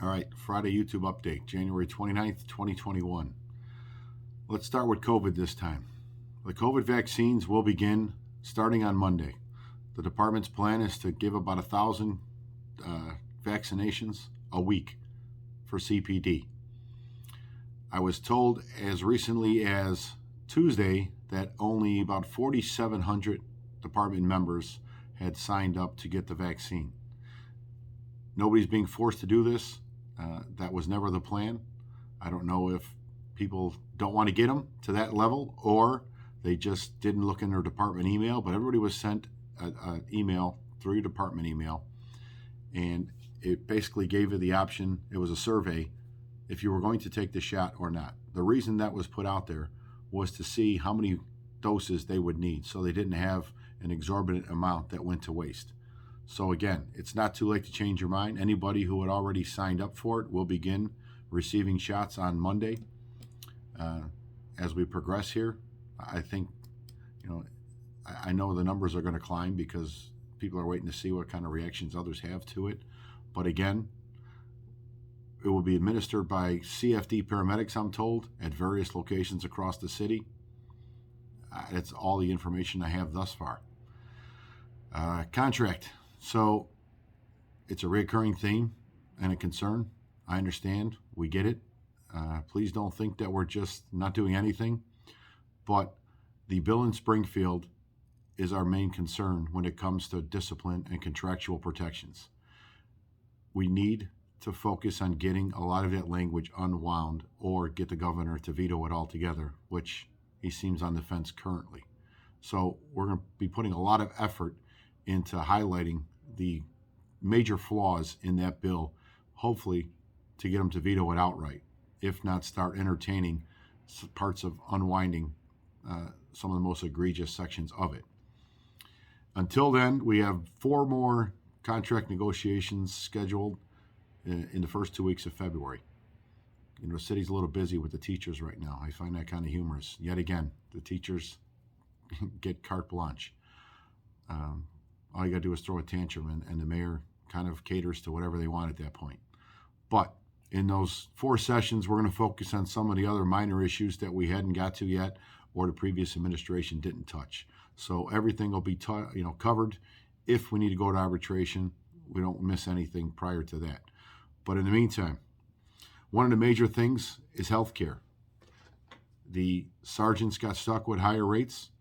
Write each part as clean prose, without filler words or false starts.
All right, Friday YouTube update, January 29th, 2021. Let's start with COVID this time. The COVID vaccines will begin starting on Monday. The department's plan is to give about 1,000 vaccinations a week for CPD. I was told as recently as Tuesday that only about 4,700 department members had signed up to get the vaccine. Nobody's being forced to do this. That was never the plan. I don't know if people don't want to get them to that level or they just didn't look in their department email, but everybody was sent an email through your department email, and it basically gave you the option. It was a survey if you were going to take the shot or not. The reason that was put out there was to see how many doses they would need, so they didn't have an exorbitant amount that went to waste. So again, it's not too late to change your mind. Anybody who had already signed up for it will begin receiving shots on Monday. As we progress here, I think, I know the numbers are going to climb because people are waiting to see what kind of reactions others have to it. But again, it will be administered by CFD paramedics, I'm told, at various locations across the city. That's all the information I have thus far. Contract. So it's a recurring theme and a concern. I understand. We get it. Please don't think that we're just not doing anything. But the bill in Springfield is our main concern when it comes to discipline and contractual protections. We need to focus on getting a lot of that language unwound or get the governor to veto it altogether, which he seems on the fence currently. So we're going to be putting a lot of effort into highlighting the major flaws in that bill, hopefully to get them to veto it outright, if not start entertaining parts of unwinding some of the most egregious sections of it. Until then, we have 4 more contract negotiations scheduled in the first 2 weeks of February. The city's a little busy with the teachers right now. I find that kind of humorous. Yet again, the teachers get carte blanche. All you got to do is throw a tantrum, and the mayor kind of caters to whatever they want at that point. But in those 4 sessions, we're going to focus on some of the other minor issues that we hadn't got to yet or the previous administration didn't touch. So everything will be covered. If we need to go to arbitration, we don't miss anything prior to that. But in the meantime, one of the major things is healthcare. The sergeants got stuck with higher rates,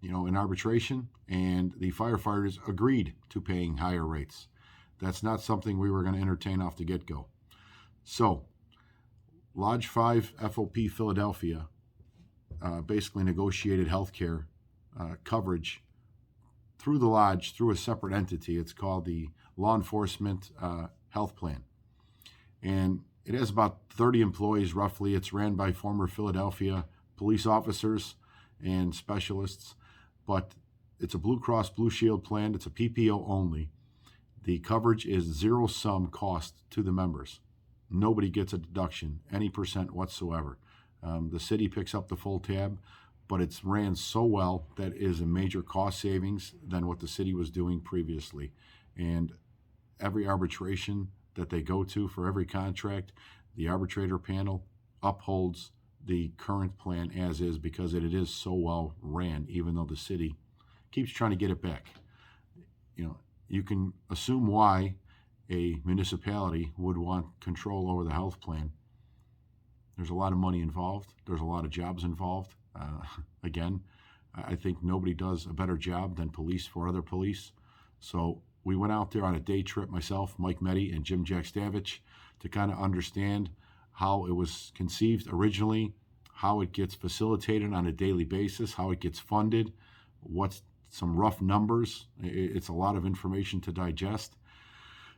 in arbitration, and the firefighters agreed to paying higher rates. That's not something we were going to entertain off the get-go. So, Lodge 5 FOP Philadelphia basically negotiated healthcare coverage through the lodge, through a separate entity. It's called the Law Enforcement Health Plan. And it has about 30 employees, roughly. It's ran by former Philadelphia police officers and specialists. But it's a Blue Cross Blue Shield plan. It's a PPO only. The coverage is zero-sum cost to the members. Nobody gets a deduction, any percent whatsoever. The city picks up the full tab, but it's ran so well that it is a major cost savings than what the city was doing previously. And every arbitration that they go to for every contract, the arbitrator panel upholds the current plan as is because it is so well ran, even though the city keeps trying to get it back. You can assume why a municipality would want control over the health plan. There's a lot of money involved. There's a lot of jobs involved. Again, I think nobody does a better job than police for other police. So we went out there on a day trip, myself, Mike Meddy, and Jim Jack Stavich, to kind of understand how it was conceived originally, how it gets facilitated on a daily basis, how it gets funded, what's some rough numbers. It's a lot of information to digest.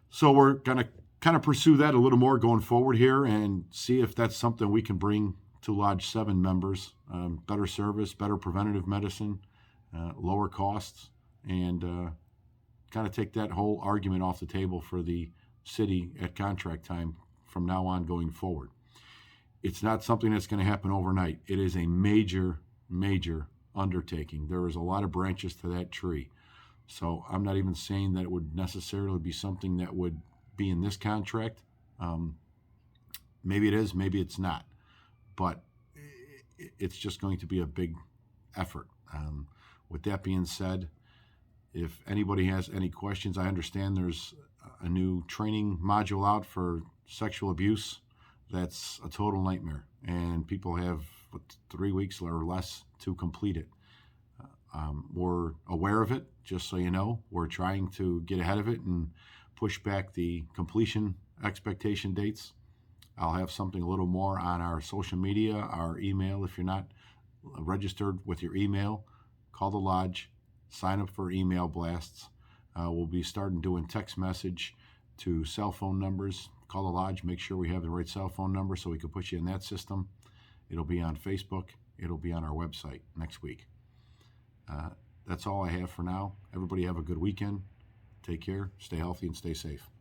So we're going to kind of pursue that a little more going forward here and see if that's something we can bring to Lodge 7 members. Better service, better preventative medicine, lower costs, and kind of take that whole argument off the table for the city at contract time from now on going forward. It's not something that's going to happen overnight. It is a major, major undertaking. There is a lot of branches to that tree. So I'm not even saying that it would necessarily be something that would be in this contract. Maybe it is, maybe it's not, but it's just going to be a big effort. With that being said, if anybody has any questions, I understand there's a new training module out for sexual abuse. That's a total nightmare, and people have 3 weeks or less to complete it. We're aware of it, just so you know. We're trying to get ahead of it and push back the completion expectation dates. I'll have something a little more on our social media, our email. If you're not registered with your email, call the lodge, sign up for email blasts. We'll be starting doing text message to cell phone numbers. Call the lodge, make sure we have the right cell phone number so we can put you in that system. It'll be on Facebook. It'll be on our website next week. That's all I have for now. Everybody have a good weekend. Take care, stay healthy, and stay safe.